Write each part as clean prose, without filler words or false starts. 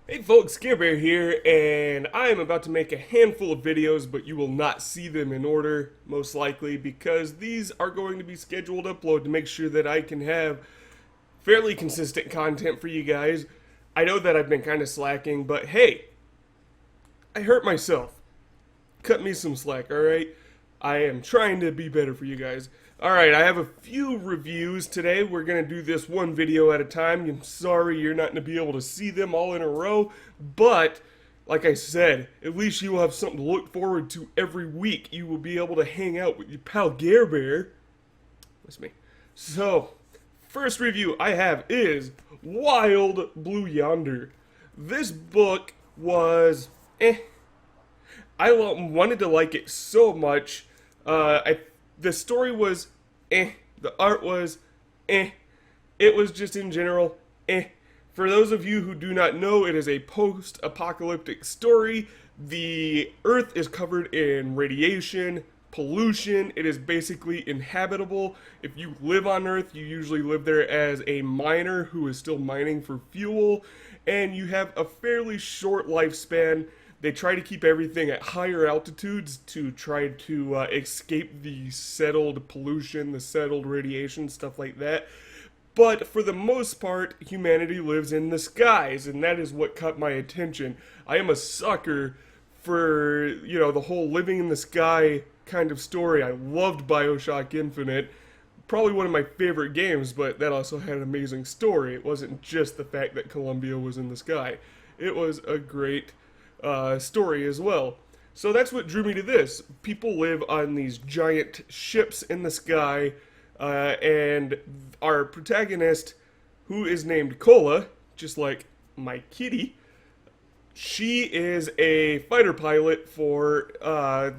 Hey folks, Scare Bear here, and I am about to make a handful of videos, but you will not see them in order, most likely, because these are going to be scheduled upload to make sure that I can have fairly consistent content for you guys. I know that I've been kind of slacking, but hey, I hurt myself. Cut me some slack, alright? I am trying to be better for you guys. Alright, I have a few reviews today. We're going to do this one video at a time. I'm sorry you're not going to be able to see them all in a row, but like I said, at least you will have something to look forward to every week. You will be able to hang out with your pal Gare Bear. That's me. So, first review I have is Wild Blue Yonder. This book was I wanted to like it so much. The story was the art was it was just in general For those of you who do not know, it is a post-apocalyptic story. The Earth is covered in radiation, pollution. It is basically inhabitable. If you live on Earth, you usually live there as a miner who is still mining for fuel, and you have a fairly short lifespan. They try to keep everything at higher altitudes to try to escape the settled pollution, the settled radiation, stuff like that. But for the most part, humanity lives in the skies, and that is what caught my attention. I am a sucker for, the whole living in the sky kind of story. I loved BioShock Infinite. Probably one of my favorite games, but that also had an amazing story. It wasn't just the fact that Columbia was in the sky. It was a great story as well. So that's what drew me to this. People live on these giant ships in the sky, and our protagonist, who is named Cola, just like my kitty, she is a fighter pilot for I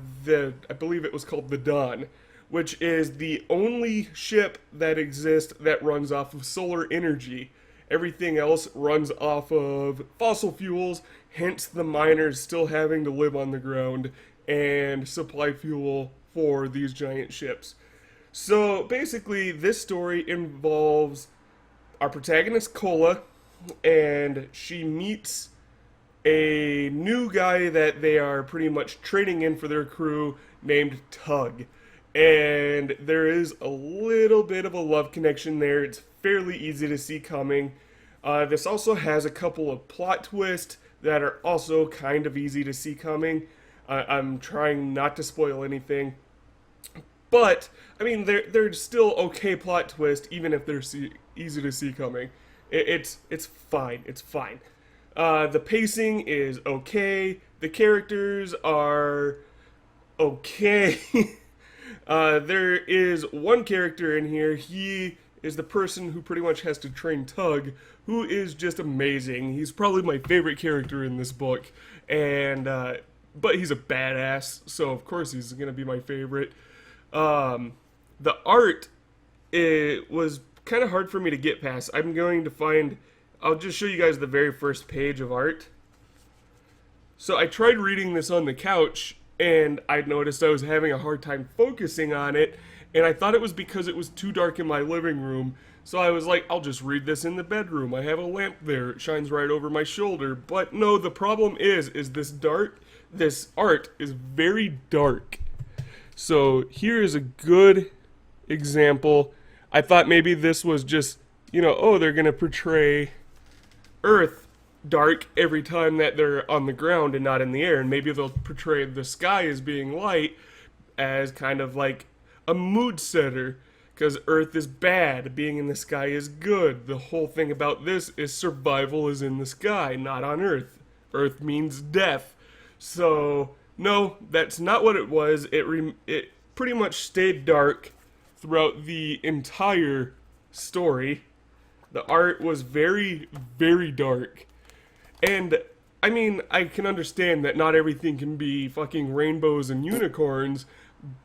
believe it was called the Dawn, which is the only ship that exists that runs off of solar energy. Everything else runs off of fossil fuels, hence the miners still having to live on the ground and supply fuel for these giant ships. So basically, this story involves our protagonist, Cola, and she meets a new guy that they are pretty much trading in for their crew named Tug. And there is a little bit of a love connection there. It's fairly easy to see coming. This also has a couple of plot twists that are also kind of easy to see coming. I'm trying not to spoil anything. But, I mean, they're still okay plot twists, even if they're easy to see coming. It's fine. It's fine. The pacing is okay. The characters are okay. There is one character in here. He is the person who pretty much has to train Tug, who is just amazing. He's probably my favorite character in this book, and but he's a badass, so of course he's gonna be my favorite. The art, it was kind of hard for me to get past. I'm going to find. I'll just show you guys the very first page of art. So I tried reading this on the couch, and I noticed I was having a hard time focusing on it, and I thought it was because it was too dark in my living room. So I was like, I'll just read this in the bedroom. I have a lamp there. It shines right over my shoulder. But no, the problem is this art is very dark. So here is a good example. I thought maybe this was just, they're going to portray Earth dark every time that they're on the ground and not in the air. And maybe they'll portray the sky as being light as kind of like a mood setter. Because Earth is bad, being in the sky is good. The whole thing about this is survival is in the sky, not on Earth. Earth means death. So, no, that's not what it was. It pretty much stayed dark throughout the entire story. The art was very, very dark. And, I mean, I can understand that not everything can be fucking rainbows and unicorns,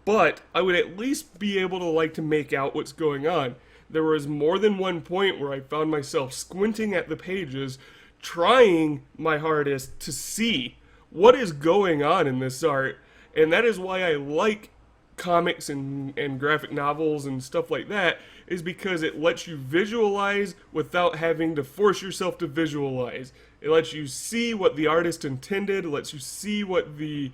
but I would at least be able to make out what's going on. There was more than one point where I found myself squinting at the pages, trying my hardest to see what is going on in this art, and that is why I like comics and graphic novels and stuff like that is because it lets you visualize without having to force yourself to visualize. It lets you see what the artist intended, lets you see what the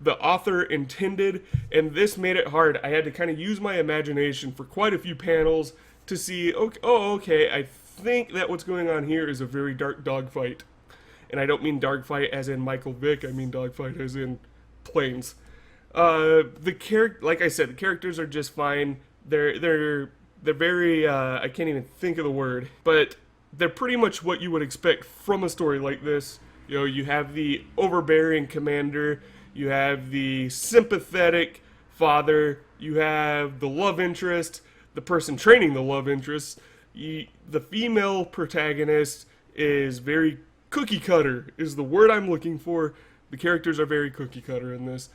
author intended, and this made it hard. I had to kind of use my imagination for quite a few panels to see, okay, oh, okay, I think that what's going on here is a very dark dogfight. And I don't mean dogfight as in Michael Vick, I mean dogfight as in planes. Like I said, the characters are just fine. They're very, I can't even think of the word, but they're pretty much what you would expect from a story like this. You know, you have the overbearing commander, you have the sympathetic father, you have the love interest, the person training the love interest. The female protagonist is very cookie cutter, is the word I'm looking for. The characters are very cookie cutter in this.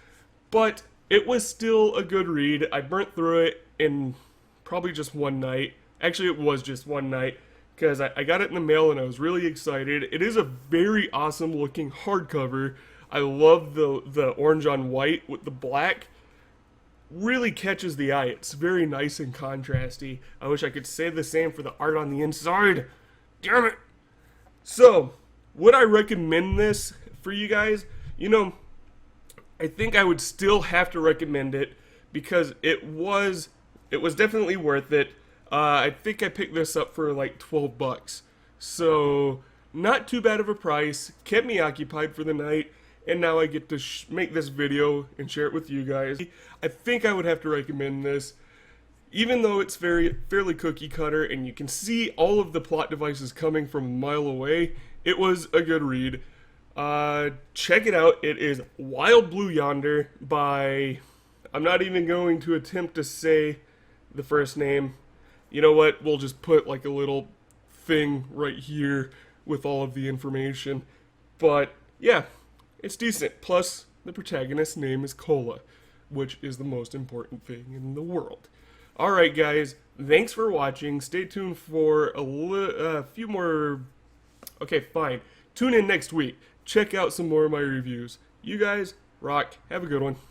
But it was still a good read. I burnt through it in probably just one night. Actually, it was just one night, because I got it in the mail and I was really excited. It is a very awesome looking hardcover. I love the orange on white with the black. Really catches the eye. It's very nice and contrasty. I wish I could say the same for the art on the inside. Damn it! So, would I recommend this for you guys? You know, I think I would still have to recommend it because it was definitely worth it. I think I picked this up for like $12. So, not too bad of a price. Kept me occupied for the night. And now I get to make this video and share it with you guys. I think I would have to recommend this. Even though it's fairly cookie cutter and you can see all of the plot devices coming from a mile away, it was a good read. Check it out. It is Wild Blue Yonder by... I'm not even going to attempt to say the first name. You know what? We'll just put like a little thing right here with all of the information. But, yeah. It's decent. Plus, the protagonist's name is Cola, which is the most important thing in the world. Alright, guys. Thanks for watching. Stay tuned for a few more... Okay, fine. Tune in next week. Check out some more of my reviews. You guys rock. Have a good one.